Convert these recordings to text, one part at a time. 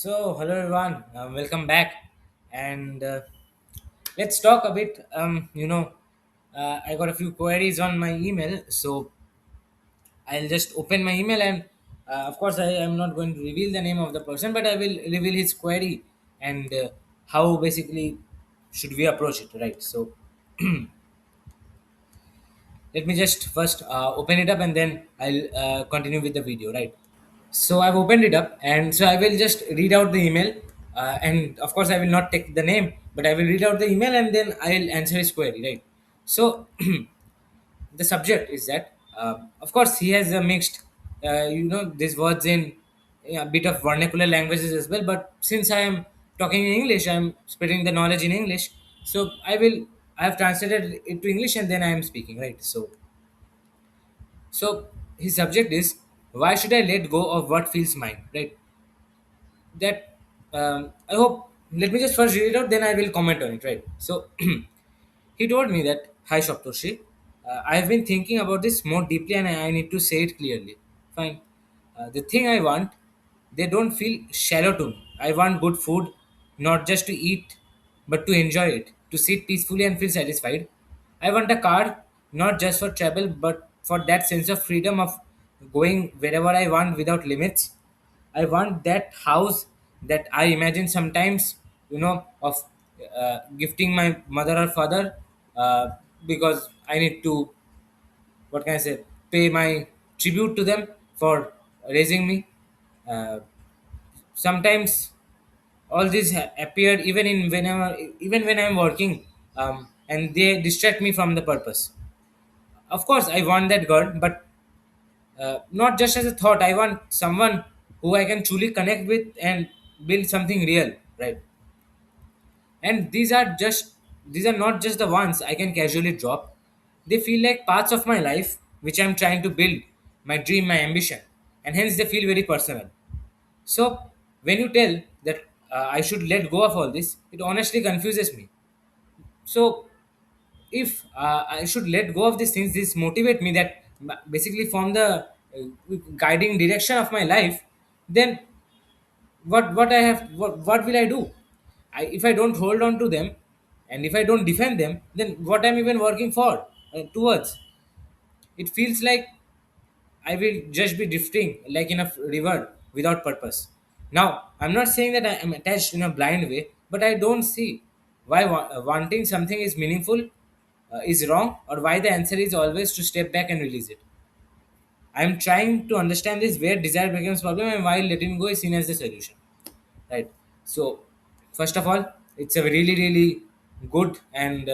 So, hello everyone, welcome back, and let's talk a bit. I got a few queries on my email, so I'll just open my email, and of course, I am not going to reveal the name of the person, but I will reveal his query and how basically should we approach it, right? So, let me just first open it up, and then I'll continue with the video, right? So I've opened it up, and so I will just read out the email, and of course I will not take the name, but I will read out the email and then I'll answer his query, right? So the subject is that, of course, he has mixed, these words in a bit of vernacular languages as well. But since I am talking in English, I'm spreading the knowledge in English. So I have translated it to English and then I am speaking, right? So his subject is, why should I let go of what feels mine, right? That I hope. Let me just first read it out, then I will comment on it. Right. So he told me that, hi Shoptoshi, I have been thinking about this more deeply, and I need to say it clearly. Fine. The thing I want, they don't feel shallow to me. I want good food, not just to eat, but to enjoy it, to sit peacefully and feel satisfied. I want a car, not just for travel, but for that sense of freedom of going wherever I want without limits. I want that house that I imagine sometimes, of gifting my mother or father, because I need to, what can I say, pay my tribute to them for raising me. Uh, Sometimes all this appeared even when I'm working, and they distract me from the purpose. Of course, I want that girl, but not just as a thought. I want someone who I can truly connect with and build something real, right? And these are not just the ones I can casually drop. They feel like parts of my life which I'm trying to build, my dream, my ambition, and hence they feel very personal. So when you tell that I should let go of all this, it honestly confuses me. So if I should let go of these things, this motivate me, that basically form the guiding direction of my life, then what will I do? If I don't hold on to them, and if I don't defend them, then what I'm even working for, towards? It feels like I will just be drifting like in a river without purpose. Now, I'm not saying that I am attached in a blind way, but I don't see why wanting something is meaningful is wrong, or why the answer is always to step back and release it. I'm trying to understand this, where desire becomes problem and why letting go is seen as the solution. Right. So, first of all, it's a really, really good and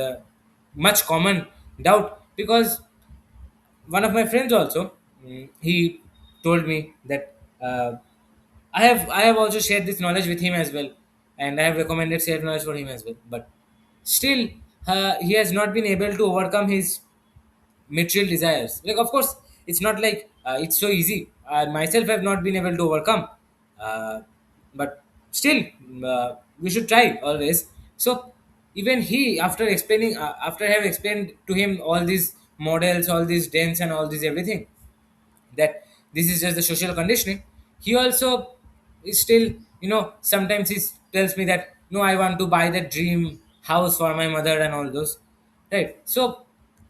much common doubt, because one of my friends also, he told me that I have also shared this knowledge with him as well, and I have recommended self knowledge for him as well. But still, he has not been able to overcome his material desires. Like, of course, it's not like it's so easy. I myself have not been able to overcome, uh, but still, we should try always. So even he, after I have explained to him all these models, all these dents, and all this everything, that this is just the social conditioning, he also is still, sometimes he tells me that, no, I want to buy that dream house for my mother and all those, right? So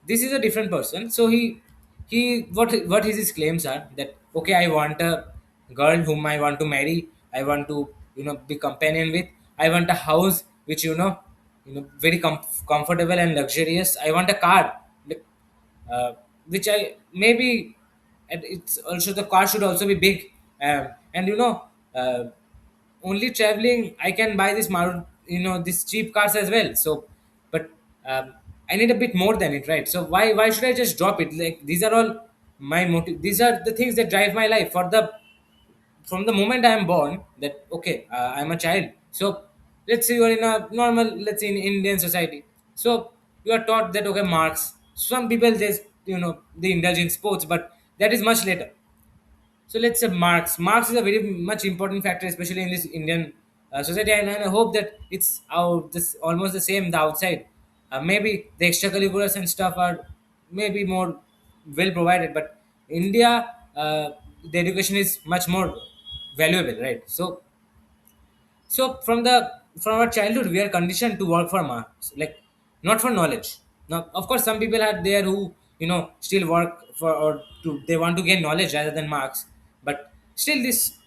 this is a different person. So he what his claims are, that, okay, I want a girl whom I want to marry, I want to, be companion with, I want a house which, very comfortable and luxurious, I want a car, like, which I maybe, and it's also, the car should also be big, and uh, only traveling I can buy this these cheap cars as well. So, but I need a bit more than it, right? So why should I just drop it? Like, these are all my motive. These are the things that drive my life for the from the moment I am born. That, okay, I'm a child. So let's say you are in a normal, let's say in Indian society. So you are taught that, okay, marks. Some people just, they indulge in sports, but that is much later. So let's say marks. Marks is a very much important factor, especially in this Indian society, and I hope that it's out this almost the same the outside. Maybe the extracurriculars and stuff are maybe more well provided, but India, the education is much more valuable, right? So So from our childhood, we are conditioned to work for marks, like not for knowledge. Now, of course, some people are there who still work for, or they want to gain knowledge rather than marks. But still, this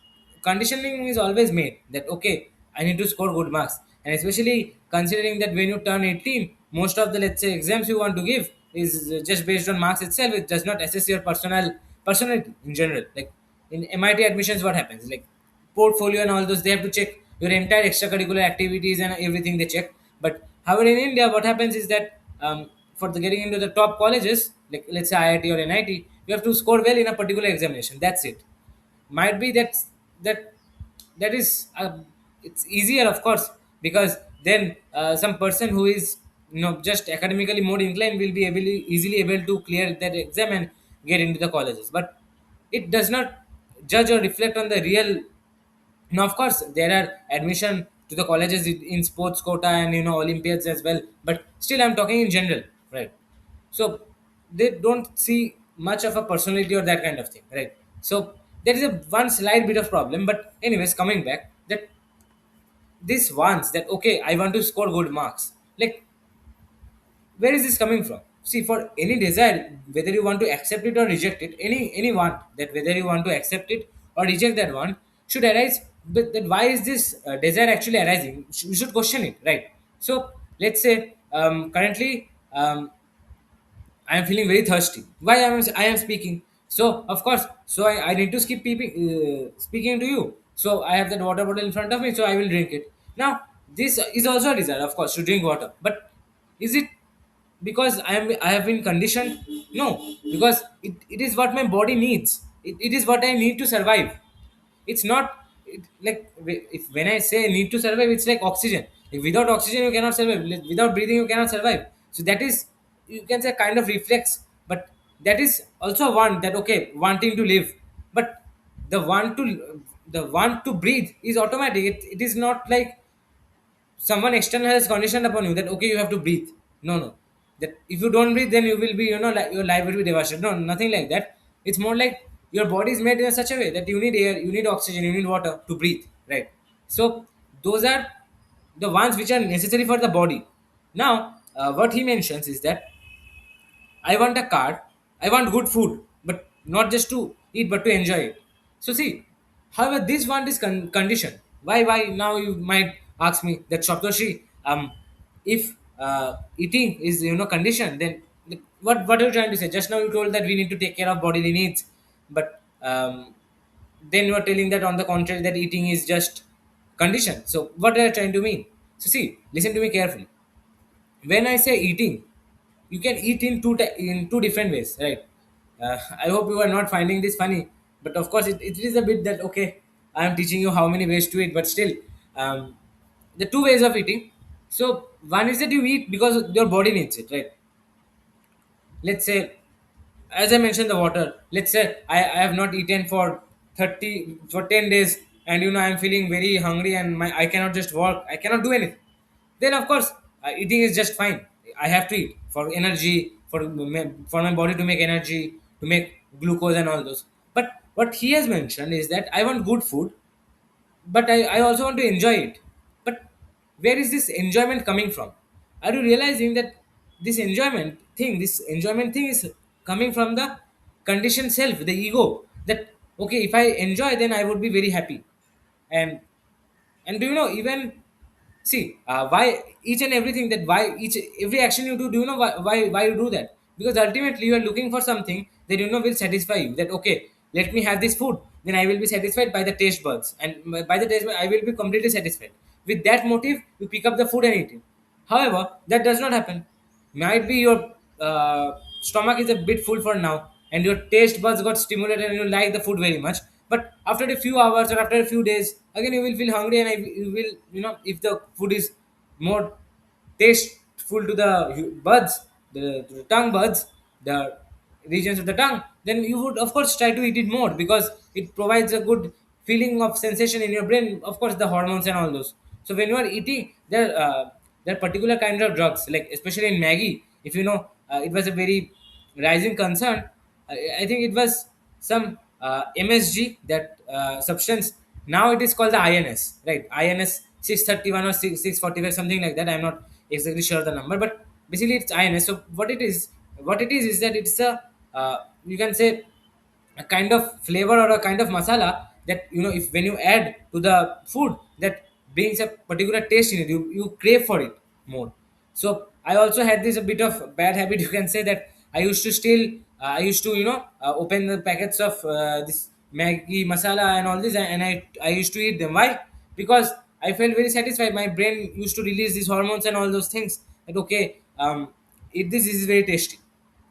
conditioning is always made that okay, I need to score good marks, and especially considering that when you turn 18, most of the, let's say, exams you want to give is just based on marks itself. It does not assess your personality in general. Like in MIT admissions, what happens? Like portfolio and all those, they have to check your entire extracurricular activities and everything they check. But however, in India, what happens is that for the getting into the top colleges, like let's say IIT or NIT, you have to score well in a particular examination. That's it. Might be that that is it's easier, of course, because then some person who is just academically more inclined will be easily able to clear that exam and get into the colleges. But it does not judge or reflect on the real. Now, of course, there are admission to the colleges in sports quota and Olympiads as well. But still, I'm talking in general, right? So they don't see much of a personality or that kind of thing, right? So there is a one slight bit of problem. But anyways, coming back, that this wants that okay, I want to score good marks. Like where is this coming from? See, for any desire, whether you want to accept it or reject it, any want that whether you want to accept it or reject that one should arise. But that why is this desire actually arising? We should question it, right? So let's say currently I am feeling very thirsty. Why I am speaking? So of course, so I need to skip speaking to you. So I have that water bottle in front of me, so I will drink it. Now this is also a desire, of course, to drink water. But is it because I have been conditioned? No, because it is what my body needs. It is what I need to survive. It's not if when I say need to survive, it's like oxygen. If without oxygen you cannot survive. Without breathing you cannot survive. So that is, you can say, kind of reflex. But that is also one that okay, wanting to live. But the want to breathe is automatic. It is not like someone external has conditioned upon you that okay, you have to breathe. No, that if you don't breathe, then you will be, like your life will be devastated. No, nothing like that. It's more like your body is made in such a way that you need air, you need oxygen, you need water to breathe, right? So those are the ones which are necessary for the body. Now what he mentions is that I want a car. I want good food, but not just to eat, but to enjoy it. So see, however, this want is condition. Why? Why? Now you might ask me that Shoptoshi, if eating is condition, then what are you trying to say? Just now you told that we need to take care of bodily needs, but then you are telling that on the contrary that eating is just condition. So what are you trying to mean? So see, listen to me carefully. When I say eating, you can eat in in two different ways, right? I hope you are not finding this funny, but of course it is a bit that okay, I am teaching you how many ways to eat, but still, the two ways of eating. So one is that you eat because your body needs it, right? Let's say, as I mentioned, the water. Let's say I have not eaten for 10 days, and I'm feeling very hungry, and I cannot just walk, I cannot do anything. Then of course eating is just fine. I have to eat for energy, for my body to make energy, to make glucose and all those. But what he has mentioned is that I want good food, but I also want to enjoy it. But where is this enjoyment coming from? Are you realizing that this enjoyment thing is coming from the conditioned self, the ego? That okay, if I enjoy, then I would be very happy. And and do you know, even see why each and everything, that why each every action you do you know why you do that? Because ultimately you are looking for something that will satisfy you. That okay, let me have this food, then I will be satisfied by the taste buds, and by the taste I will be completely satisfied. With that motive you pick up the food and eat it. However, that does not happen. Might be your stomach is a bit full for now, and your taste buds got stimulated and you like the food very much. But after a few hours or after a few days, again you will feel hungry, and you will, if the food is more tasteful to the buds, the tongue buds, the regions of the tongue, then you would of course try to eat it more because it provides a good feeling of sensation in your brain. Of course, the hormones and all those. So when you are eating, there are particular kinds of drugs, like especially in Maggie. If it was a very rising concern. I think it was some MSG, that substance. Now it is called the INS, right? INS 631 or 645, something like that. I'm not exactly sure the number, but basically it's INS. So what it is that it's a, you can say, a kind of flavor or a kind of masala that, if when you add to the food, that brings a particular taste in it, you crave for it more. So I also had this a bit of bad habit, you can say, that I used to open the packets of this Maggi masala and all this, and I used to eat them. Why? Because I felt very satisfied. My brain used to release these hormones and all those things, that okay, this is very tasty.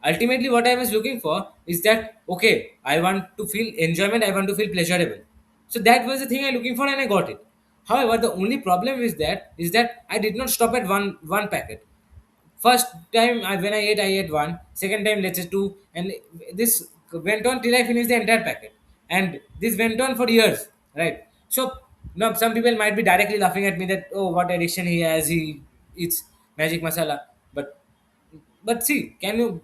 Ultimately what I was looking for is that, okay, I want to feel enjoyment, I want to feel pleasurable. So that was the thing I'm looking for, and I got it. However, the only problem is that I did not stop at one packet. First time when I ate one. Second time, let's say two, and this went on till I finished the entire packet. And this went on for years, right? So now some people might be directly laughing at me that, oh, what addiction he has, he eats magic masala. But see, can you?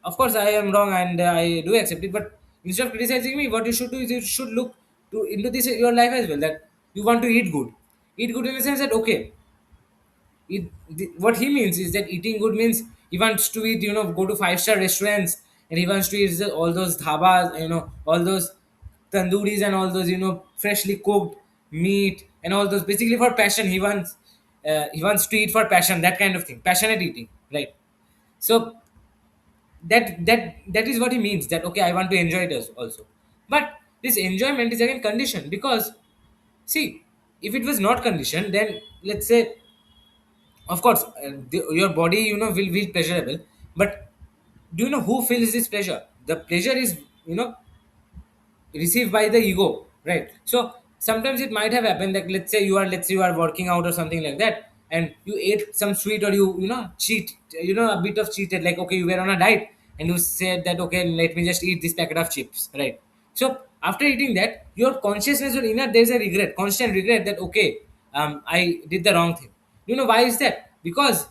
Of course, I am wrong, and I do accept it. But instead of criticizing me, what you should do is you should look into this in your life as well. That you want to eat good in the sense that, okay, what he means is that eating good means he wants to eat, go to five-star restaurants, and he wants to eat all those dhabas, all those tandooris and all those, freshly cooked meat and all those. Basically, for passion, he wants to eat for passion, that kind of thing, passionate eating, right? So that is what he means, that okay, I want to enjoy it also. But this enjoyment is again conditioned, because see, if it was not conditioned, then let's say, of course, your body, will feel pleasurable. But do you know who feels this pleasure? The pleasure is, received by the ego, right? So sometimes it might have happened that, let's say you are working out or something like that, and you ate some sweet, or cheat, a bit of cheated, like, okay, you were on a diet, and you said that, okay, let me just eat this packet of chips, right? So after eating that, your consciousness or inner, there's a regret, constant regret, that okay, I did the wrong thing. You know why is that? Because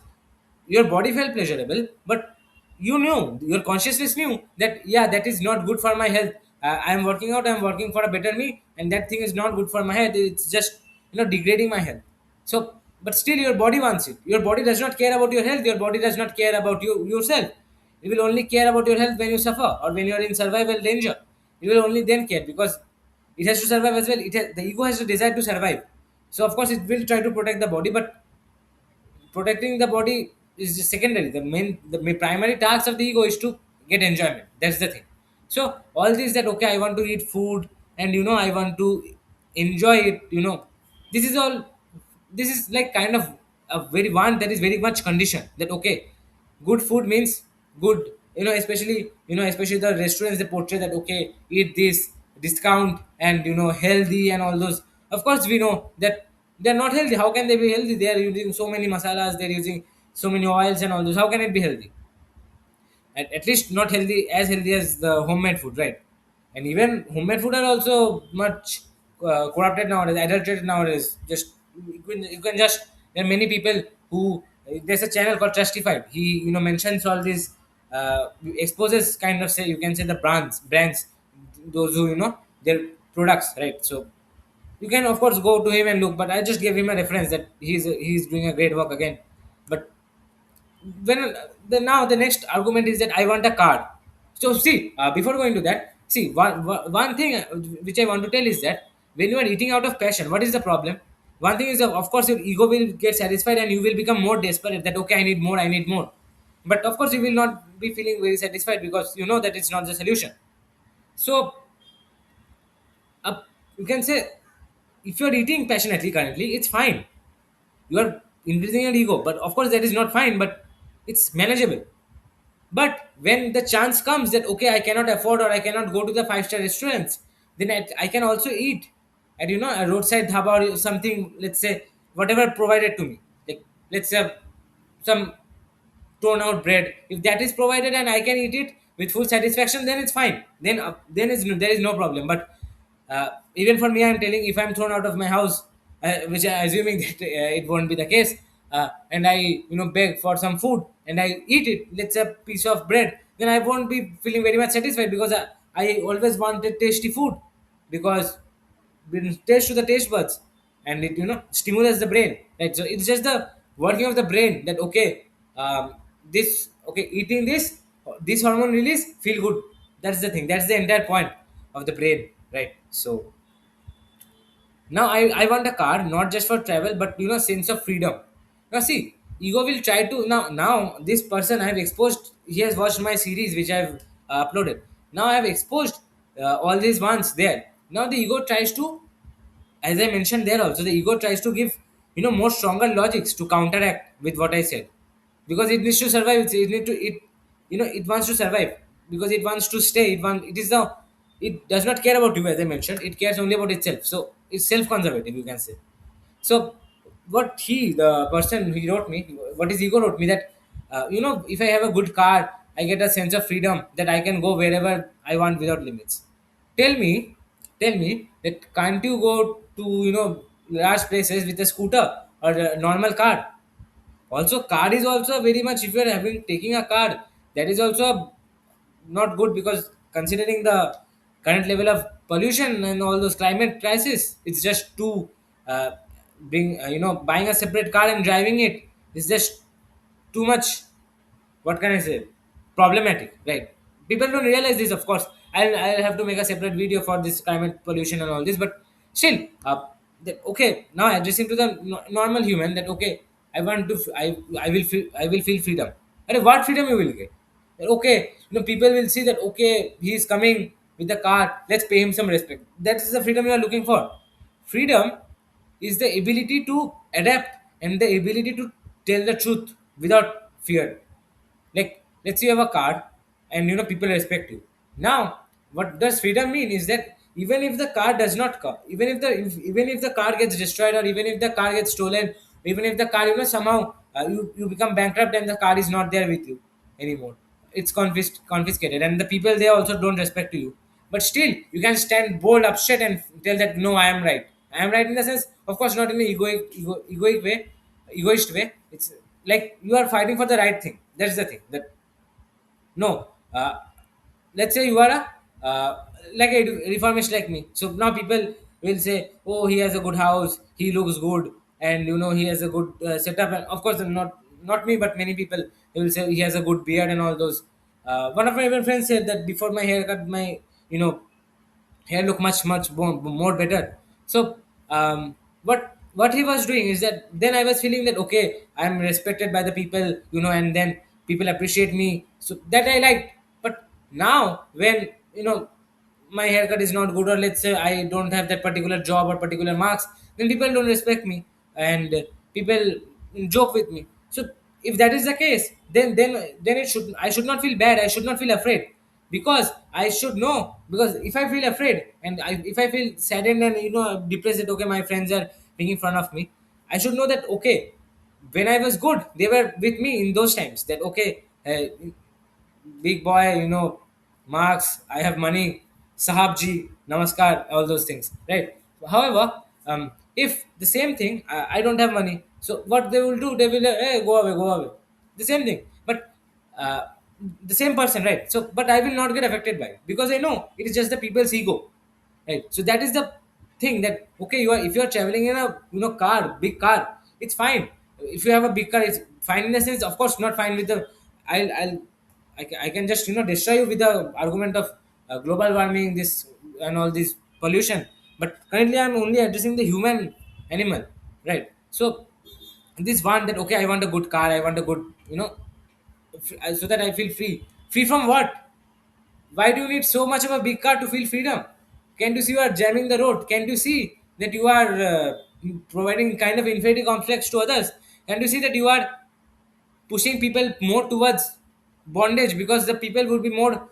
your body felt pleasurable, but your consciousness knew that, yeah, that is not good for my health. I am working out, I am working for a better me, and that thing is not good for my health. It's just, degrading my health. So, but still your body wants it. Your body does not care about your health. Your body does not care about you yourself. It will only care about your health when you suffer, or when you are in survival danger. It will only then care, because it has to survive as well. The ego has a desire to survive. So of course it will try to protect the body, but protecting the body is just secondary. The primary task of the ego is to get enjoyment. That's the thing. So all this, that okay, I want to eat food, and I want to enjoy it. This is all. This is like kind of a very one that is very much conditioned. That okay, good food means good. Especially the restaurants, they portray that okay, eat this, discount, and healthy and all those. Of course we know that they're not healthy. How can they be healthy? They are using so many masalas, they're using so many oils and all those. How can it be healthy? At least not healthy as the homemade food, right? And even homemade food are also much corrupted nowadays, adulterated nowadays. Just you can just there are many people who, there's a channel called Trustified. He mentions all these, exposes, kind of, say, you can say, the brands, those who their products, right? So you can of course go to him and look, but I just gave him a reference that he's doing a great work again. But when now the next argument is that I want a card. So see, before going to that, see, one thing, which I want to tell is that when you are eating out of passion, what is the problem? One thing is that, of course, your ego will get satisfied, and you will become more desperate, that okay, I need more. But of course you will not be feeling very satisfied, because you know that it's not the solution. So, you can say, if you're eating passionately currently, it's fine. You are increasing your ego, but of course that is not fine, but it's manageable. But when the chance comes that okay, I cannot afford, or I cannot go to the five-star restaurants, then I can also eat at a roadside dhaba or something. Let's say whatever provided to me, like, let's say some torn out bread. If that is provided and I can eat it with full satisfaction, then it's fine. There is no problem. But even for me, I'm telling, if I'm thrown out of my house, which I assuming that it won't be the case, and I beg for some food and I eat it, let's say a piece of bread, then I won't be feeling very much satisfied, because I always wanted tasty food, because brings taste to the taste buds. and it stimulates the brain, right? So it's just the working of the brain that okay, this okay, eating this hormone release feel good. That's the thing, that's the entire point of the brain, right? So now I want a car not just for travel, but sense of freedom. Now see, ego will try to now this person I've exposed, he has watched my series which I've uploaded. Now I've exposed all these ones there. Now the ego tries to, as I mentioned there also, the ego tries to give more stronger logics to counteract with what I said, because it needs to survive. It need to it it wants to survive because it wants to stay. It is the it does not care about you, as I mentioned. It cares only about itself. So it's self-conservative, you can say. So what the person he wrote me, what his ego wrote me that if I have a good car, I get a sense of freedom that I can go wherever I want without limits. Tell me, tell me that can't you go to large places with a scooter or a normal car? Also, car is also very much, if you are having taking a car, that is also not good, because considering the current level of pollution and all those climate crisis, it's just too being buying a separate car and driving it is just too much, what can I say, problematic, right? People don't realize this, of course. I'll have to make a separate video for this climate pollution and all this, but still, okay, now addressing to the normal human that okay, I want to, I will feel freedom. And what freedom you will get? That, okay, people will see that okay, he is coming with the car, let's pay him some respect. That is the freedom you are looking for. Freedom is the ability to adapt and the ability to tell the truth without fear. Like, let's say you have a car and people respect you. Now, what does freedom mean is that even if the car does not come, even if the car gets destroyed, or even if the car gets stolen, even if the car somehow you become bankrupt and the car is not there with you anymore, it's confiscated, and the people there also don't respect you, but still you can stand bold upset and tell that no, I am right. I am right in the sense, of course, not in the egoic way, egoist way. It's like you are fighting for the right thing. That's the thing. That no, let's say you are a like a reformist like me. So now people will say, oh, he has a good house, he looks good, and he has a good setup. And of course, not me, but many people, they will say he has a good beard and all those. One of my even friends said that before my haircut, my you know hair look much more better. So what he was doing is that then I was feeling that okay, I'm respected by the people, and then people appreciate me, so that I liked. But now when my haircut is not good, or let's say I don't have that particular job or particular marks, then people don't respect me, and people joke with me. So if that is the case, then I should not feel bad, I should not feel afraid, because I should know. Because if I feel afraid and if I feel saddened and depressed that okay, my friends are making fun of me, I should know that okay, when I was good, they were with me in those times. That okay, big boy, marks, I have money, Sahab ji, namaskar, all those things, right? However, if the same thing, I don't have money, so what they will do, they will, hey, go away. The same thing, but uh, the same person, right? So, but I will not get affected by it because I know it is just the people's ego, right? So that is the thing that okay, if you are traveling in a car, big car, it's fine. If you have a big car, it's fine in the sense, of course, not fine with the. I can just destroy you with the argument of global warming, this and all this pollution. But currently, I'm only addressing the human animal, right? So this one that okay, I want a good car, I want a good so that I feel free. Free from what? Why do you need so much of a big car to feel freedom? Can't you see you are jamming the road? Can't you see that you are providing kind of inferiority complex to others? Can't you see that you are pushing people more towards bondage, because the people would be more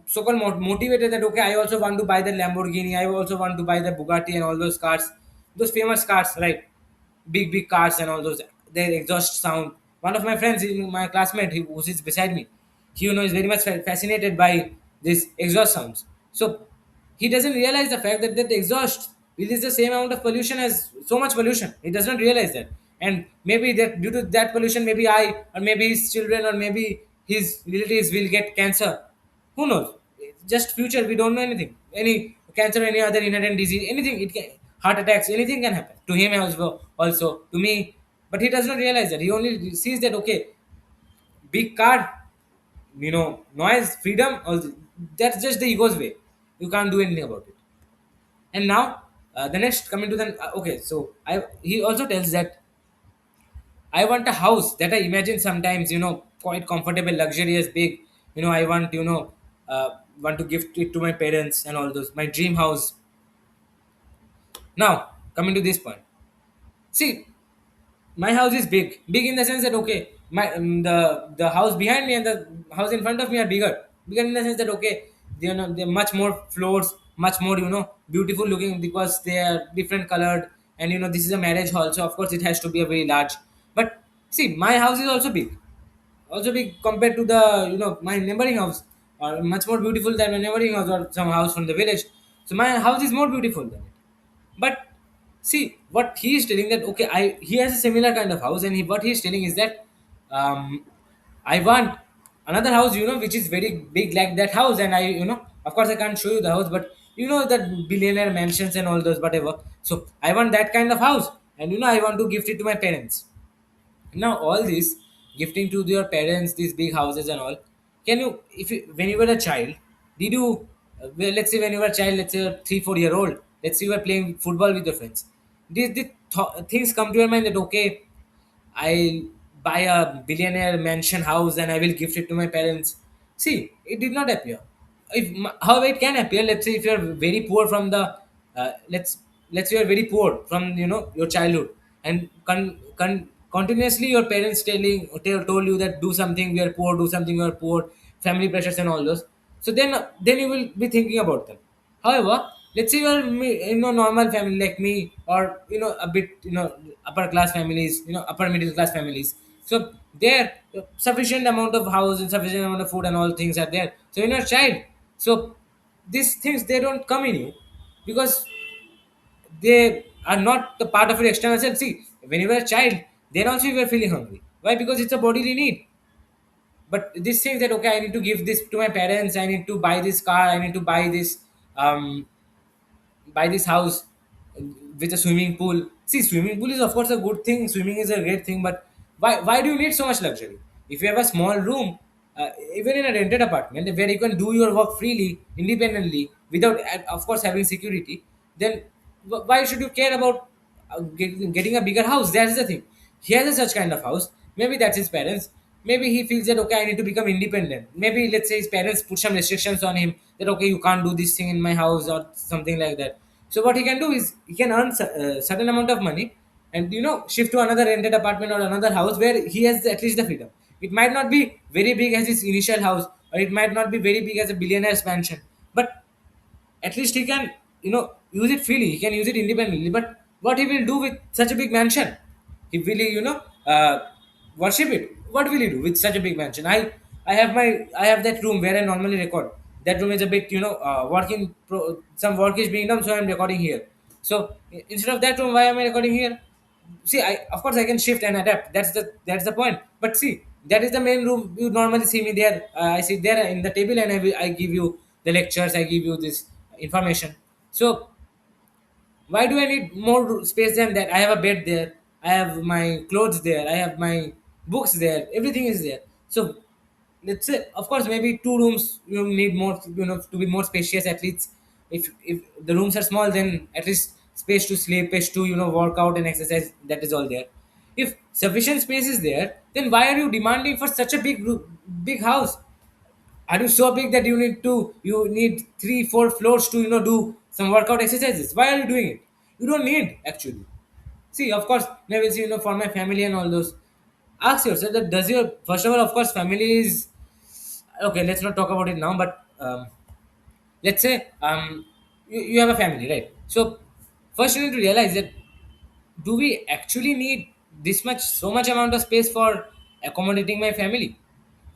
so-called motivated that okay, I also want to buy the Lamborghini, I also want to buy the Bugatti and all those cars, those famous cars, right? Big cars and all those, their exhaust sound. One of my friends, my classmate who sits beside me, he is very much fascinated by this exhaust sounds. So he doesn't realize the fact that exhaust releases the same amount of pollution as so much pollution. He does not realize that, and maybe that due to that pollution, maybe I, or maybe his children, or maybe his relatives will get cancer. Who knows? Just future, we don't know anything. Any cancer, any other inherent disease, anything. It can. heart attacks, anything can happen to him also to me. But he does not realize that. He only sees that, okay, big car, noise, freedom, all that's just the ego's way. You can't do anything about it. And now, the next coming to the okay, so I he also tells that I want a house that I imagine sometimes, quite comfortable, luxurious, big. I want, want to gift it to my parents and all those. My dream house. Now, coming to this point. See, my house is big in the sense that, okay, the house behind me and the house in front of me are bigger in the sense that, okay, they're much more floors, much more, beautiful looking because they are different colored. And this is a marriage hall, so of course it has to be a very large. But see, my house is also big compared to the, my neighboring house, or much more beautiful than my neighboring house or some house from the village. So my house is more beautiful than it. But see, what he is telling that, okay, he has a similar kind of house, and what he is telling is that, I want another house, which is very big like that house. And of course I can't show you the house, but that billionaire mansions and all those whatever. So I want that kind of house, and I want to gift it to my parents. Now, all this gifting to your parents, these big houses and all, can you, if you, when you were a child, did you, well, let's say when you were a child, let's say a 3 4 year old, let's say you were playing football with your friends, did things come to your mind that, okay, I'll buy a billionaire mansion house and I will gift it to my parents? See, it did not appear. However, it can appear. Let's say if you're very poor from the, let's say you're very poor from your childhood, and continuously your parents told you that do something, we are poor, do something, we are poor, family pressures and all those. So then you will be thinking about them. However, let's say you are normal family like me, or a bit upper class families, upper middle class families. So there, sufficient amount of house and sufficient amount of food and all things are there. So when you're a child, so these things, they don't come in you because they are not the part of your external self. See, when you were a child, then also you were feeling hungry. Why? Because it's a bodily need. But this thing that, okay, I need to give this to my parents, I need to buy this car, I need to um buy this house with a swimming pool. See, swimming pool is of course a good thing. Swimming is a great thing, but why do you need so much luxury? If you have a small room, even in a rented apartment where you can do your work freely, independently, without, of course, having security, then why should you care about getting a bigger house? That's the thing. He has a such kind of house. Maybe that's his parents. Maybe he feels that, okay, I need to become independent. Maybe, let's say, his parents put some restrictions on him that, okay, you can't do this thing in my house or something like that. So what he can do is he can earn certain amount of money, and shift to another rented apartment or another house where he has at least the freedom. It might not be very big as his initial house, or it might not be very big as a billionaire's mansion, but at least he can use it freely, he can use it independently. But what he will do with such a big mansion? He will he, worship it? What will he do with such a big mansion? I have that room where I normally record. That room is a bit, some work is being done, so I'm recording here. So instead of that room, why am I recording here? See, I of course I can shift and adapt. That's the point. But see, that is the main room. You normally see me there. I sit there in the table, and I give you the lectures, I give you this information. So why do I need more space than that? I have a bed there, I have my clothes there, I have my books there, everything is there. So let's say, of course, maybe two rooms, you need more, to be more spacious at least. If the rooms are small, then at least space to sleep, space to work out and exercise, that is all there. If sufficient space is there, then why are you demanding for such a big house? Are you so big that you need 3 4 floors to do some workout exercises? Why are you doing it? You don't need, actually. See, of course, maybe see, for my family and all those. Ask yourself that, does your, first of all, of course, family is okay. Let's not talk about it now, but let's say you have a family, right? So first you need to realize that, do we actually need this much, so much amount of space for accommodating my family?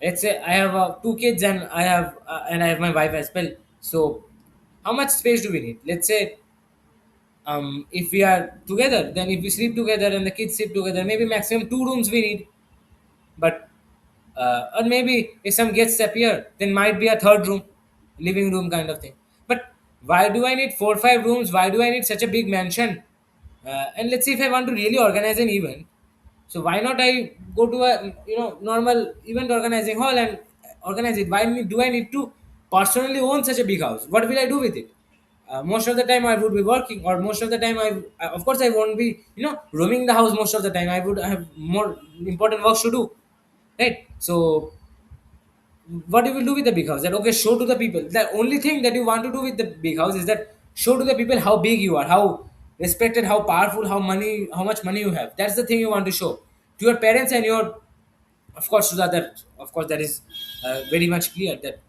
Let's say I have 2 kids, and I have my wife as well. So how much space do we need? Let's say, if we are together, then if we sleep together and the kids sleep together, maybe maximum 2 rooms we need. But or maybe if some guests appear, then might be a third room, living room kind of thing. But Why do I need 4 5 rooms? Why do I need such a big mansion? And let's say if I want to really organize an event, so why not I go to a normal event organizing hall and organize it? Do I need to personally own such a big house? What will I do with it? Most of the time I would be working, or most of the time of course I won't be roaming the house. Most of the time I would have more important works to do, right? So what you will do with the big house, that okay, show to the people. The only thing that you want to do with the big house is that show to the people how big you are, how respected, how powerful, how much money you have. That's the thing you want to show to your parents and your, of course, to the other. Of course, that is very much clear that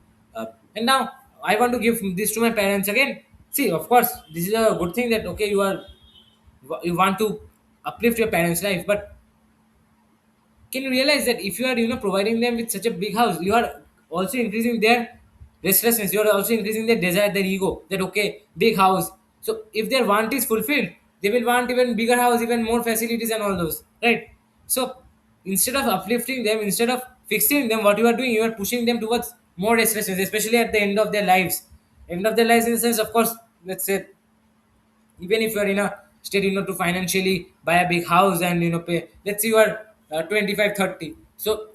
and now I want to give this to my parents again. See, of course, this is a good thing that okay, you want to uplift your parents life, but can you realize that if you are providing them with such a big house, you are also increasing their restlessness, you are also increasing their desire, their ego, that okay, big house. So if their want is fulfilled, they will want even bigger house, even more facilities and all those, right? So instead of uplifting them, instead of fixing them, what you are doing, you are pushing them towards more restlessness, especially at the end of their lives, in the sense, of course, let's say, even if you are in a state to financially buy a big house and pay, let's say you are 25 30, so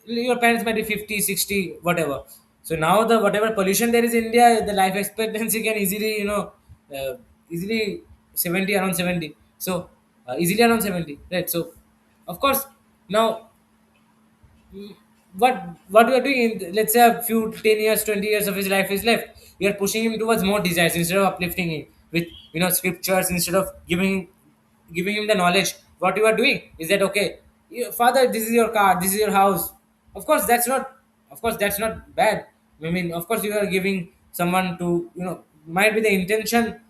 your parents might be 50 60 whatever. So now the whatever pollution there is in India, the life expectancy can easily easily 70, around 70. So easily around 70, right? So of course, now what what you are doing in, let's say, a few 10 years 20 years of his life is left, you are pushing him towards more desires instead of uplifting him with scriptures, instead of giving him the knowledge. What you are doing is that okay, father, this is your car, this is your house. Of course that's not, of course that's not bad. I mean, of course you are giving someone to, might be the intention.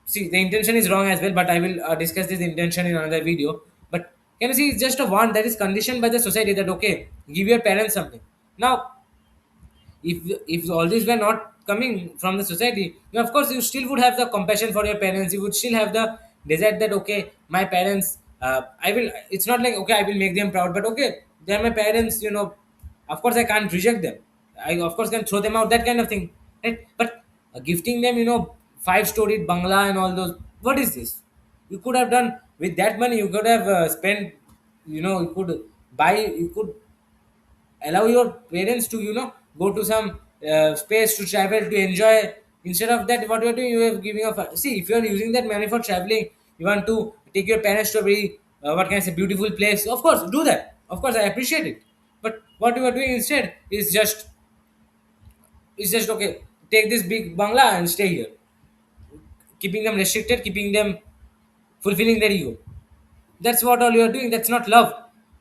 See, the intention is wrong as well, but I will discuss this intention in another video. But can you see, it's just a want that is conditioned by the society, that okay, give your parents something. Now if all these were not coming from the society, of course you still would have the compassion for your parents, you would still have the desire that okay, my parents, I will, it's not like okay, I will make them proud, but okay, they're my parents, of course I can't reject them, I of course can throw them out, that kind of thing, right? But gifting them, 5 storied bangla and all those, what is this? You could have done with that money, you could have spent, you could you could allow your parents to go to some space to travel, to enjoy. Instead of that, what you are doing, you are giving up. See, if you are using that money for traveling, you want to take your parents to a very what can I say, beautiful place, of course do that, of course I appreciate it. But what you are doing instead is just okay, take this big bangla and stay here, keeping them restricted, keeping them fulfilling their ego. That's what all you are doing. That's not love,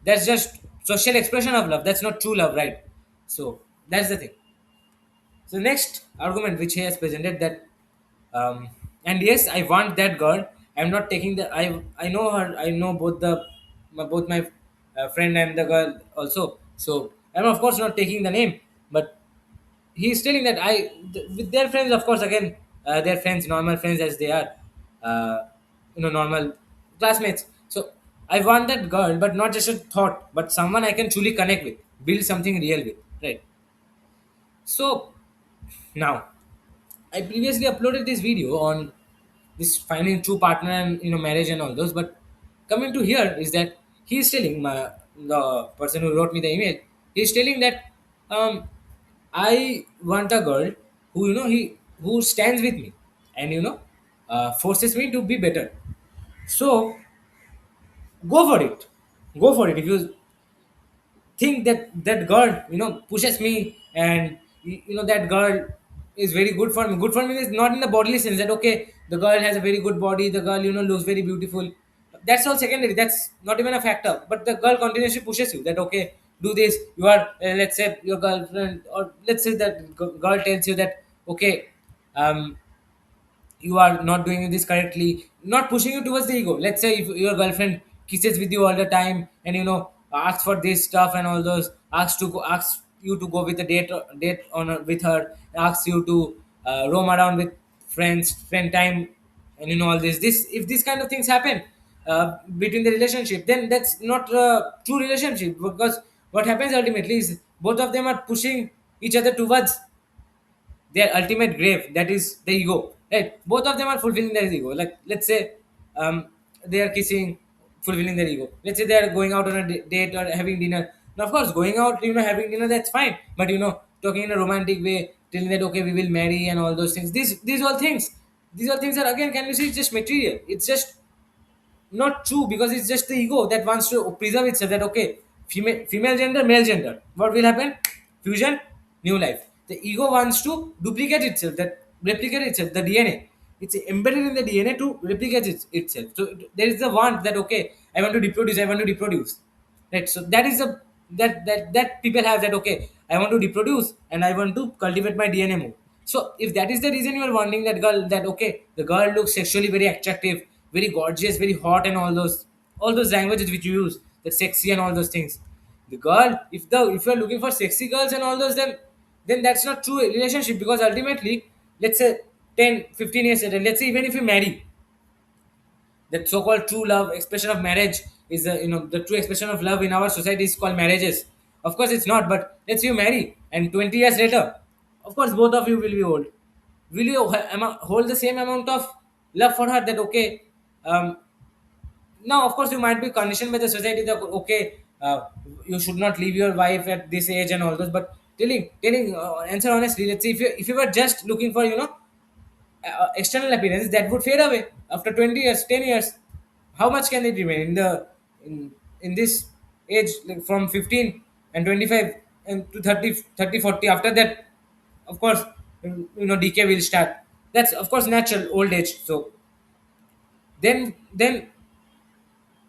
that's just social expression of love, that's not true love, right? So that's the thing. So next argument which he has presented, that and yes, I want that girl. I'm not taking the, I know her. I know both my friend and the girl also. So I'm of course not taking the name, but he's telling that with their friends, of course, again, their friends, normal friends as they are, uh, normal classmates. So I want that girl, but not just a thought, but someone I can truly connect with, build something real with, right? So now, I previously uploaded this video on this finding true partner and marriage and all those, but coming to here is that he's telling the person who wrote me the email, he's telling that I want a girl who who stands with me and forces me to be better. So go for it, go for it. If you think that that girl pushes me, and that girl is very good for me, good for me is not in the bodily sense, that okay, the girl has a very good body, the girl looks very beautiful, that's all secondary, that's not even a factor. But the girl continuously pushes you that okay, do this. You are let's say your girlfriend, or let's say that girl tells you that okay, um you are not doing this correctly, not pushing you towards the ego. Let's say if your girlfriend kisses with you all the time and asks for this stuff and all those, asks you to go with a date on with her, asks you to roam around with friends, spend time, and all this, if these kind of things happen between the relationship, then that's not a true relationship, because what happens ultimately is both of them are pushing each other towards their ultimate grave, that is the ego, right? Both of them are fulfilling their ego. Like, let's say, they are kissing, fulfilling their ego. Let's say they are going out on a date or having dinner. Now, of course, going out, having dinner, that's fine. But talking in a romantic way, telling that okay, we will marry and all those things. These all things are, again, can you see, it's just material. It's just not true, because it's just the ego that wants to preserve itself, that okay, female gender, male gender, what will happen? Fusion, new life. The ego wants to duplicate itself, that replicate itself, the DNA. It's embedded in the DNA to replicate itself. So there is the want that okay, I want to reproduce, I want to reproduce, right? So that is the that people have, that okay, I want to reproduce and I want to cultivate my DNA more. So if that is the reason you are wanting that girl, that okay, the girl looks sexually very attractive, very gorgeous, very hot, and all those languages which you use, that sexy and all those things. The girl, if you are looking for sexy girls and all those, then that's not true relationship, because ultimately, let's say 10, 15 years later, let's say even if you marry, that so-called true love expression of marriage is the true expression of love in our society is called marriages. Of course it's not, but let's say you marry and 20 years later, of course both of you will be old. Will you hold the same amount of love for her, that okay, um, now of course you might be conditioned by the society that okay, you should not leave your wife at this age and all those, but telling answer honestly, let's say if you were just looking for external appearance, that would fade away after 20 years, 10 years. How much can it remain in this age, like from 15 and 25 and to 30, 30, 40? After that, of course, decay will start. That's of course natural old age. So then will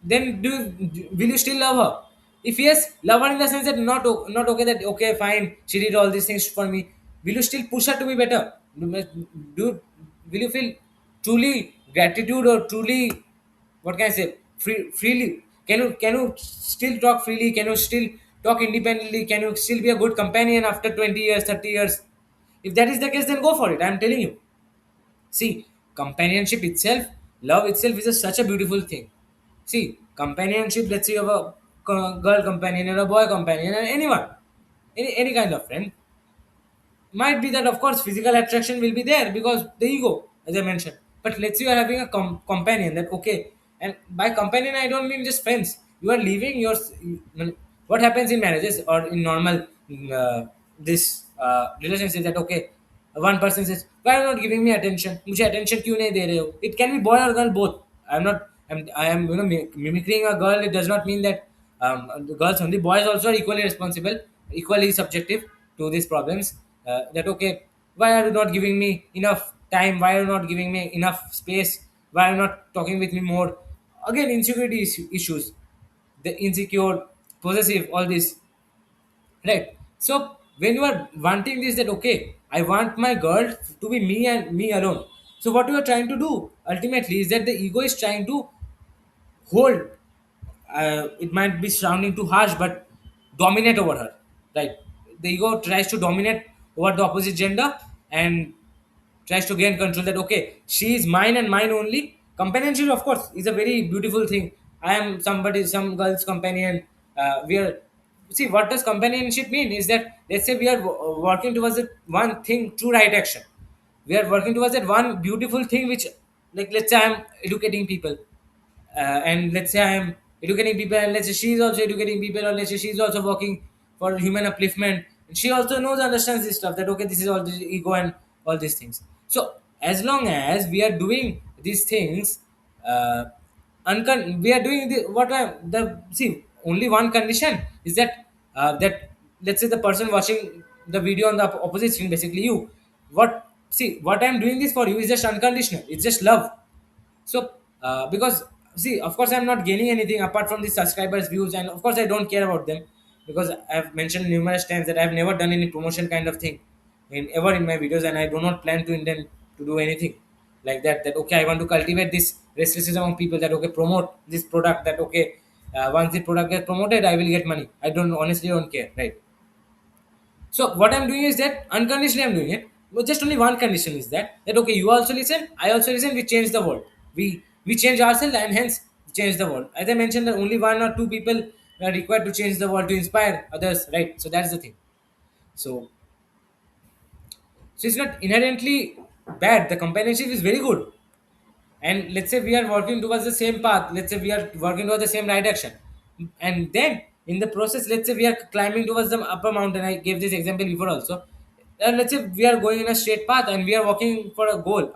you still love her? If yes, love her in the sense that not okay, that okay, fine, she did all these things for me. Will you still push her to be better? Do will you feel truly gratitude, or truly, what can I say, freely? Can you still talk freely? Can you still talk independently? Can you still be a good companion after 20 years, 30 years? If that is the case, then go for it, I'm telling you. See, companionship itself, love itself is such a beautiful thing. See, companionship, let's say you have a girl companion or a boy companion or anyone, any kind of friend. Might be that, of course, physical attraction will be there because the ego, as I mentioned. But let's say you are having a companion, that okay, and by companion, I don't mean just friends. You are leaving your. What happens in marriages or in normal this relationship, that okay, one person says, why are you not giving me attention? मुझे attention क्यों नहीं दे रहे हो? It can be boy or girl, both. I am mimicking a girl. It does not mean that the girls only. Boys also are equally responsible, equally subjective to these problems. That okay, why are you not giving me enough time? Why are you not giving me enough space? Why are you not talking with me more? Again, insecurity issues, the insecure, possessive, all this, right? So when you are wanting this, that okay, I want my girl to be me and me alone. So what you are trying to do ultimately is that the ego is trying to hold, it might be sounding too harsh, but dominate over her, right? The ego tries to dominate over the opposite gender and tries to gain control, that okay, she is mine and mine only. Companionship, of course, is a very beautiful thing. I am some girl's companion. We are, see, what does companionship mean is that, let's say we are working towards it, one thing, true right action. We are working towards that one beautiful thing, which, like, let's say I am educating people, and let's say I am educating people, and let's say she is also educating people, or let's say she is also working for human upliftment. And she also knows, understands this stuff, that okay, this is all the ego and all these things. So as long as we are doing these things, we are doing the see, only one condition is that let's say the person watching the video on the opposite screen, basically you, what I'm doing this for you is just unconditional, it's just love. So, because see, of course, I'm not gaining anything apart from the subscribers, views, and of course, I don't care about them, because I've mentioned numerous times that I've never done any promotion kind of thing in my videos, and I do not plan to intend to do anything like that. That okay, I want to cultivate this restlessness among people. That okay, promote this product. That okay, once the product gets promoted, I will get money. I don't honestly don't care, right? So what I'm doing is that unconditionally I'm doing it. But just only one condition is that okay, you also listen, I also listen, we change the world. We change ourselves and hence change the world. As I mentioned, that only one or two people are required to change the world to inspire others, right? So that's the thing. So So it's not inherently bad. The companionship is very good. And let's say we are working towards the same path. Let's say we are working towards the same right action. And then in the process, let's say we are climbing towards the upper mountain. I gave this example before also. And let's say we are going in a straight path and we are walking for a goal.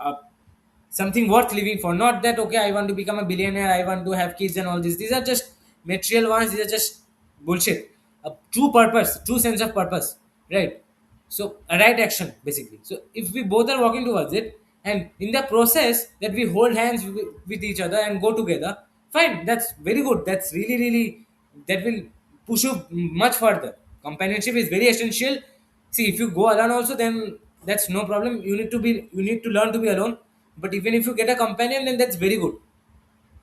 Something worth living for, not that okay I want to become a billionaire, I want to have kids and all this. These are just material ones, these are just bullshit. A true purpose, true sense of purpose, right? So a right action basically. So if we both are walking towards it, and in the process that we hold hands with each other and go together, fine, that's very good, that's really really, that will push you much further. Companionship is very essential. See, if you go alone also, then that's no problem. You need to learn to be alone. But even if you get a companion, then that's very good.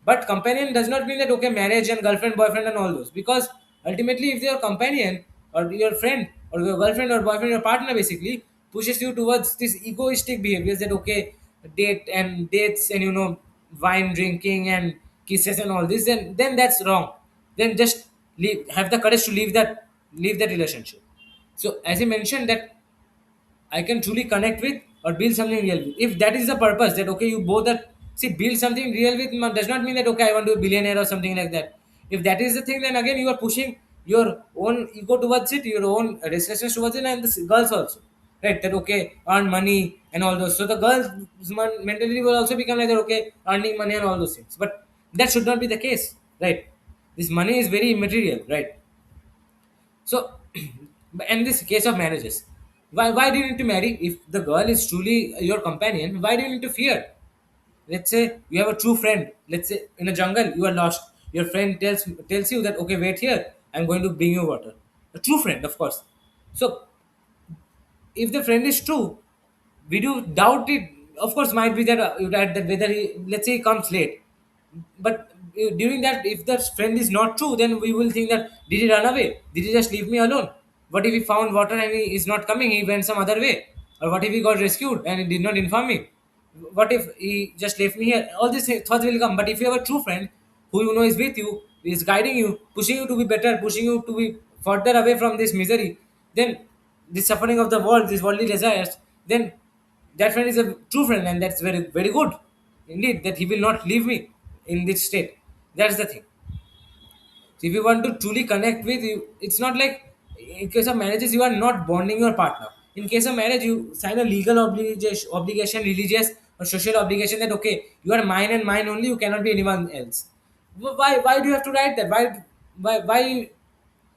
But companion does not mean that okay, marriage and girlfriend, boyfriend, and all those. Because ultimately, if your companion or your friend or your girlfriend or boyfriend or partner basically pushes you towards this egoistic behaviors, that okay, dates and wine drinking and kisses and all this, then that's wrong. Then just have the courage to leave that relationship. So as you mentioned that I can truly connect with or build something real with. If that is the purpose, that okay, you both are, see, build something real with does not mean that okay, I want to be a billionaire or something like that. If that is the thing, then again you are pushing your own ego towards it, your own restlessness towards it, and the girls also, right? That okay, earn money and all those. So the girls' mentality will also become like that, okay, earning money and all those things. But that should not be the case, right? This money is very immaterial, right? So, in this case of marriages, why do you need to marry if the girl is truly your companion? Why do you need to fear? Let's say you have a true friend. Let's say in a jungle you are lost. Your friend tells you that okay, wait here. I'm going to bring you water. A true friend, of course. So if the friend is true, we do doubt it. Of course, might be that that whether let's say he comes late, but during that, if the friend is not true, then we will think that did he run away? Did he just leave me alone? What if he found water and he is not coming? He went some other way, or what if he got rescued and he did not inform me? What if he just left me here? All these thoughts will come. But if you have a true friend who you know is with you, is guiding you, pushing you to be better, pushing you to be further away from this misery, then the suffering of the world, these worldly desires, then that friend is a true friend, and that's very very good indeed. That he will not leave me in this state. That's the thing. So if you want to truly connect with you, it's not like in case of marriages you are not bonding your partner. In case of marriage, you sign a legal obligation, religious or social obligation that okay, you are mine and mine only. You cannot be anyone else. Why do you have to write that? Why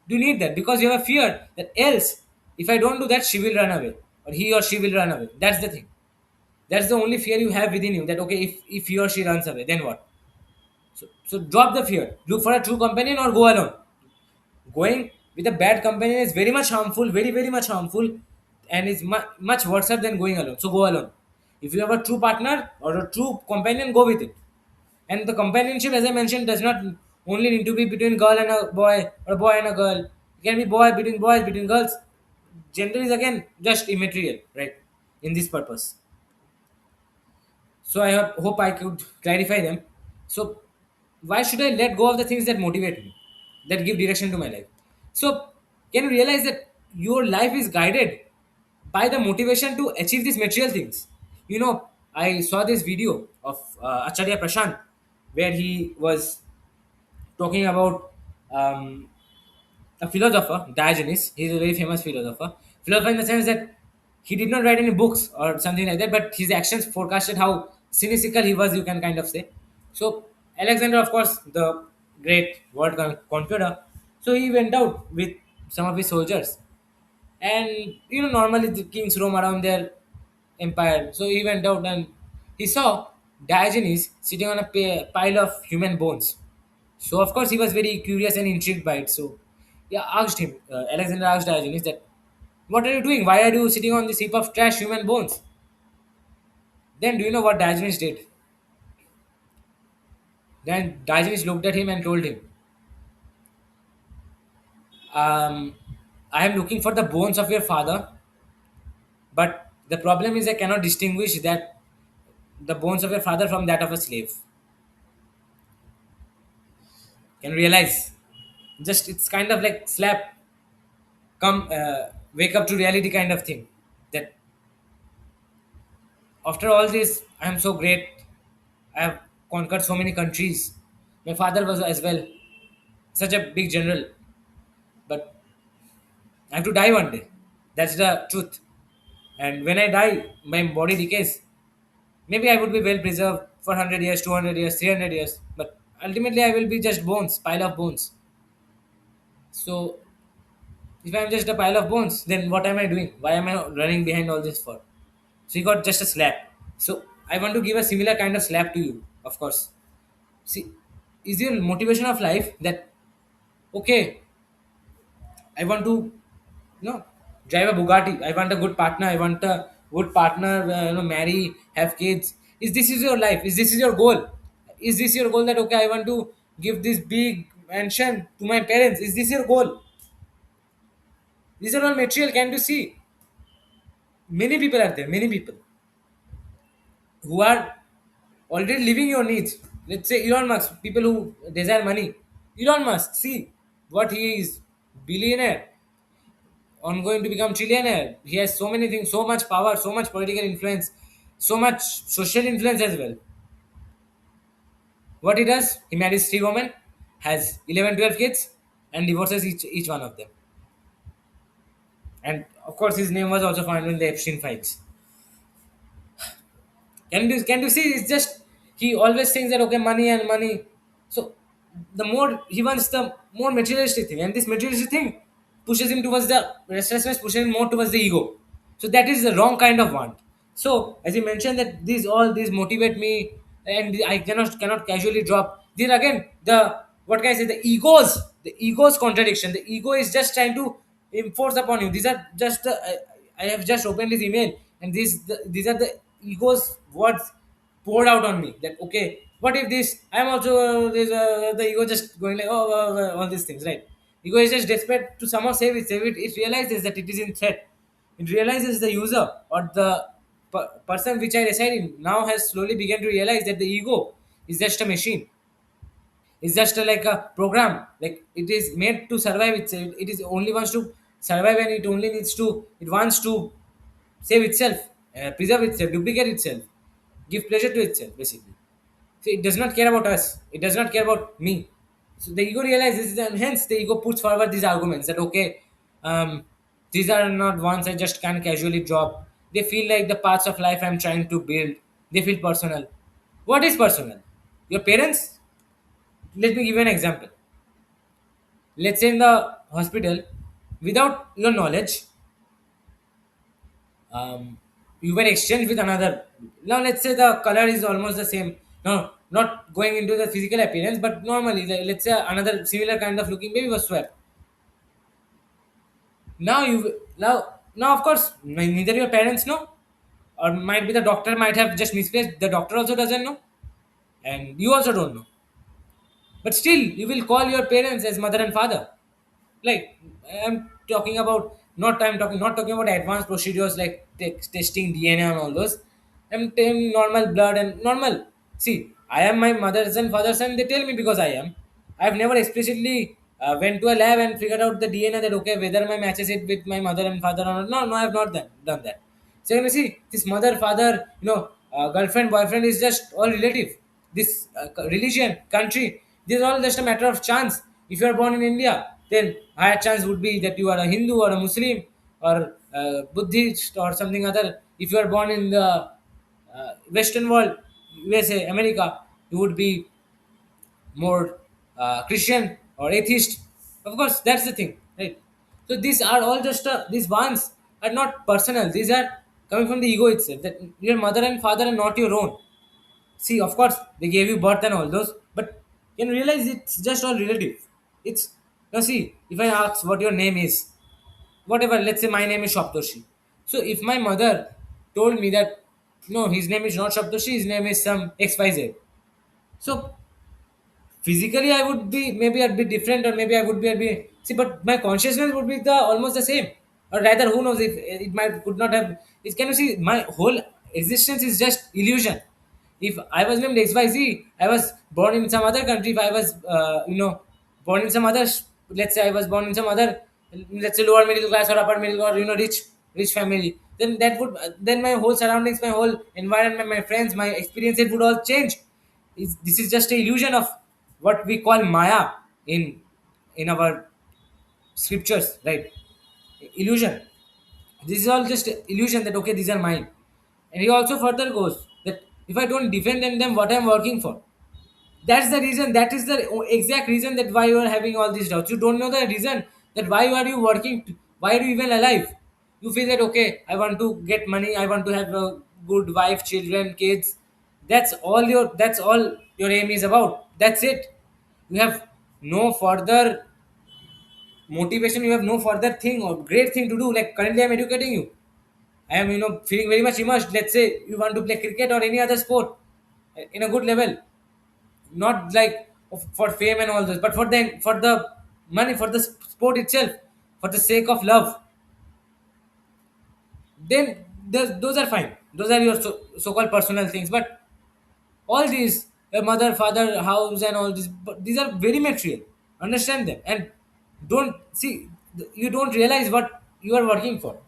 do you need that? Because you have a fear that else, if I don't do that, she will run away or he or she will run away. That's the thing. That's the only fear you have within you. That okay, if he or she runs away, then what? So drop the fear. Look for a true companion or go alone. Going with a bad companion is very much harmful, very very much harmful, and is much worse than going alone. So go alone. If you have a true partner or a true companion, go with it. And the companionship, as I mentioned, does not only need to be between girl and a boy or a boy and a girl. It can be boys, between girls. Gender is again just immaterial, right? In this purpose. So I hope I could clarify them. So why should I let go of the things that motivate me, that give direction to my life? So can you realize that your life is guided by the motivation to achieve these material things? I saw this video of Acharya Prashant where he was talking about um, a philosopher, Diogenes. He's a very famous philosopher. Philosopher in the sense that he did not write any books or something like that, but his actions forecasted how cynical he was, you can kind of say. So, Alexander, of course, the great world conqueror, so he went out with some of his soldiers. And, normally the kings roam around their empire. So, he went out and he saw Diogenes sitting on a pile of human bones. So of course he was very curious and intrigued by it. So yeah, asked him. Alexander asked Diogenes that, "What are you doing? Why are you sitting on this heap of trash human bones?" Then do you know what Diogenes did? Then Diogenes looked at him and told him, um, "I am looking for the bones of your father, but the problem is I cannot distinguish that the bones of your father from that of a slave." Can you realize? Just it's kind of like slap, come, wake up to reality kind of thing. That After all this, I am so great. I have conquered so many countries. My father was as well such a big general, but I have to die one day. That's the truth. And when I die, my body decays. Maybe I would be well preserved for 100 years, 200 years, 300 years, but ultimately I will be just bones, pile of bones. So if I'm just a pile of bones, then what am I doing? Why am I running behind all this for? So you got just a slap. So I want to give a similar kind of slap to you, of course. See, is your motivation of life that okay, I want to, drive a Bugatti. I want a good partner. I want a good partner. Marry, have kids. Is this is your life? Is this is your goal? Is this your goal that okay, I want to give this big mansion to my parents? Is this your goal? These are all material. Can you see? Many people are there. Many people who are already living your needs. Let's say Elon Musk. People who desire money. Elon Musk. See what he is, billionaire on going to become trillionaire. He has so many things, so much power, so much political influence, so much social influence as well. What he does, he marries three women, has 11, 12 kids, and divorces each one of them. And of course, his name was also found in the Epstein files. Can you see? It's just he always thinks that okay, money and money. So the more he wants, the more materialistic thing, and this materialistic thing pushes him towards the restlessness, pushes him more towards the ego. So that is the wrong kind of want. So as you mentioned that these motivate me, and I cannot casually drop. Then again, the what can I say? The ego's contradiction. The ego is just trying to enforce upon you. These are just I have just opened this email, and these are the ego's words poured out on me. That okay, what if this? I'm also the ego just going like all these things, right? Ego is just desperate to somehow save it. It realizes that it is in threat. It realizes the user or the person which I reside in now has slowly begun to realize that the ego is just a machine. It's just like a program. Like it is made to survive itself. It is only wants to survive, and it wants to save itself, preserve itself, duplicate itself, give pleasure to itself, basically. So it does not care about us. It does not care about me. So the ego realizes, and hence the ego puts forward these arguments that okay, these are not ones I just can casually drop. They feel like the parts of life I'm trying to build. They feel personal. What is personal? Your parents? Let me give you an example. Let's say in the hospital, without your knowledge, you were exchanged with another. Now let's say the color is almost the same. No, not going into the physical appearance, but normally, let's say another similar kind of looking baby was swept. Now of course neither your parents know, or might be the doctor might have just misplaced. The doctor also doesn't know, and you also don't know. But still, you will call your parents as mother and father. Like I'm not talking about advanced procedures like testing DNA and all those. I'm taking normal blood and normal. See, I am my mother's and father's son. They tell me because I am. I've never explicitly went to a lab and figured out the DNA that okay whether my matches it with my mother and father or not. No, no, I have not done that. So you see, this mother, father, girlfriend, boyfriend is just all relative. This religion, country, this is all just a matter of chance. If you are born in India, then higher chance would be that you are a Hindu or a Muslim or Buddhist or something other. If you are born in the Western world, USA, America, you would be more Christian or atheist. Of course, that's the thing, right? So these are all just these ones are not personal. These are coming from the ego itself. That your mother and father are not your own. See, of course, they gave you birth and all those, but you can realize it's just all relative. It's now see, if I ask what your name is, whatever, let's say my name is Shaptoshi. So if my mother told me that no, his name is not Shaptoshi, his name is some XYZ. So physically I would be maybe a bit different, or maybe I would be a bit see, but my consciousness would be the almost the same. Or rather, who knows if it might could not have it. Can you see my whole existence is just illusion. If I was named XYZ, I was born in some other country. If I was born in some other, let's say I was born in some other, let's say lower middle class or upper middle or rich family, then that would then my whole surroundings, my whole environment, my friends, my experiences would all change. This is just a illusion of what we call maya in our scriptures, right? Illusion. This is all just illusion that okay, these are mine. And he also further goes that if I don't defend them, then what I'm working for? That's the reason. That is the exact reason that why you are having all these doubts. You don't know the reason that why are you working? Why are you even alive? You feel that okay, I want to get money. I want to have a good wife, children, kids. That's all your. That's all your aim is about. That's it. You have no further motivation. You have no further thing or great thing to do. Like currently, I'm educating you. I am, feeling very much immersed. Let's say you want to play cricket or any other sport in a good level, not like for fame and all this, but for the money, for the sport itself, for the sake of love. Then those are fine. Those are your so-called personal things. But all these, your mother, father, house, and all these, but these are very material. Understand them and don't see. You don't realize what you are working for.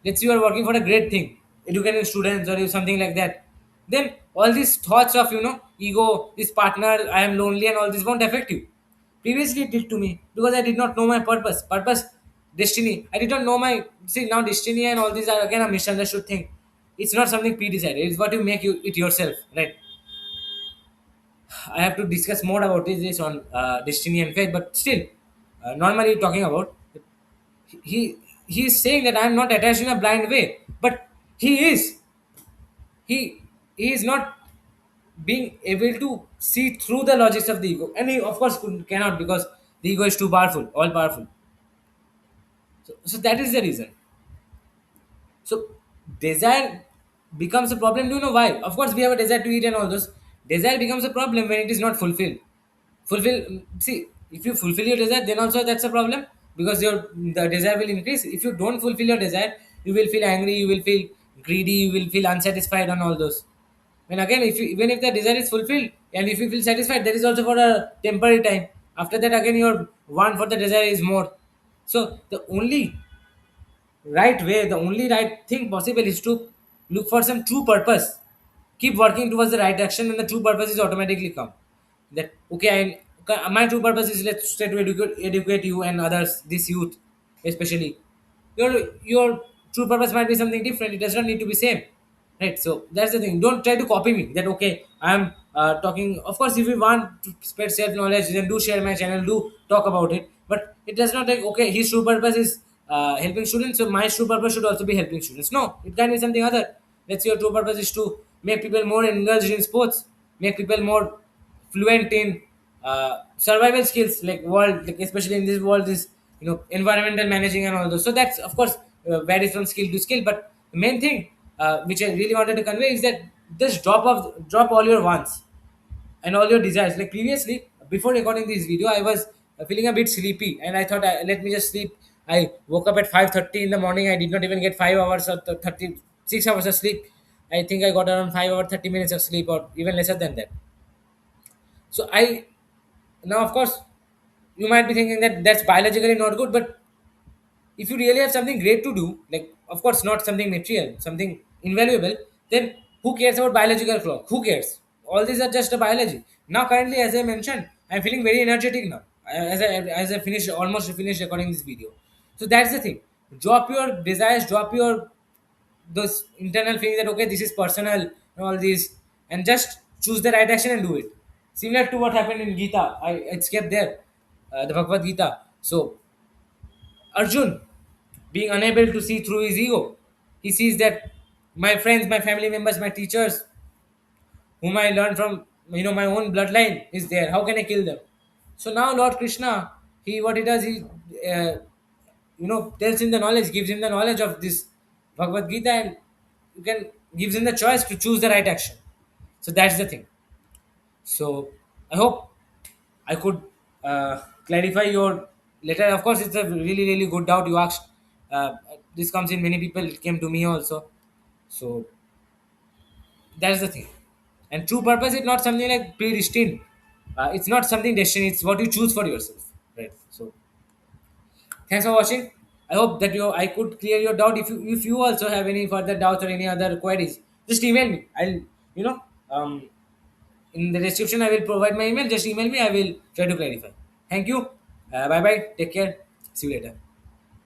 Let's say you are working for a great thing, educating students or something like that. Then all these thoughts of ego, this partner, I am lonely, and all this won't affect you. Previously, it did to me because I did not know my purpose. Purpose, destiny. I did not know my see now destiny and all these are again a misunderstood thing. It's not something pre-decided. It's what you make it yourself, right? I have to discuss more about this on destiny and fate, but still, normally talking about he he is saying that I am not attached in a blind way, but he is he is not being able to see through the logics of the ego, and he of course cannot because the ego is too powerful, all powerful. So that is the reason. So desire becomes a problem. Do you know why? Of course, we have a desire to eat and all those. Desire becomes a problem when it is not fulfilled. See, if you fulfill your desire, then also that's a problem because your the desire will increase. If you don't fulfill your desire, you will feel angry, you will feel greedy, you will feel unsatisfied on all those. And again, if you, even if the desire is fulfilled and if you feel satisfied, that is also for a temporary time. After that, again, your want for the desire is more. So the only right way, the only right thing possible is to look for some true purpose. Keep working towards the right action, and the true purpose is automatically come. That okay, my true purpose is let's try to educate you and others, this youth, especially. Your true purpose might be something different. It does not need to be same, right? So that's the thing. Don't try to copy me. That okay, I'm talking. Of course, if you want to spread self knowledge, then do share my channel. Do talk about it. But it does not like okay. His true purpose is helping students, so my true purpose should also be helping students. No, it can be something other. Let's say your true purpose is to make people more engaged in sports, make people more fluent in survival skills like world, like especially in this world, this environmental managing and all those. So that's of course varies from skill to skill. But the main thing which I really wanted to convey is that just drop all your wants and all your desires. Like previously, before recording this video, I was feeling a bit sleepy, and I thought, let me just sleep. I woke up at 5:30 in the morning. I did not even get 5 hours or 36 hours of sleep. I think I got around 5 hours 30 minutes of sleep, or even lesser than that. So I now, of course, you might be thinking that that's biologically not good, but if you really have something great to do, like of course not something material, something invaluable, then who cares about biological clock? Who cares? All these are just a biology. Now, currently, as I mentioned, I'm feeling very energetic now. As I finish almost finished recording this video. So that's the thing. Drop your desires, drop your those internal feeling that okay, this is personal and all these, and just choose the right action and do it. Similar to what happened in Gita, I skipped there, the Bhagavad Gita. So Arjun, being unable to see through his ego, he sees that my friends, my family members, my teachers, whom I learned from, my own bloodline, is there. How can I kill them? So now Lord Krishna, he what he does, he tells him the knowledge, gives him the knowledge of this Bhagavad Gita, and you can gives him the choice to choose the right action. So that's the thing. So I hope I could clarify your letter. Of course, it's a really, really good doubt you asked. Uh, this comes in many people. It came to me also. So that's the thing. And true purpose is not something like predestined. It's not something destiny. It's what you choose for yourself. Right. So thanks for watching. I hope that I could clear your doubt. If you also have any further doubts or any other queries, just email me. I'll you know um, in the description I will provide my email. Just email me. I will try to clarify. Thank you. Bye bye. Take care. See you later.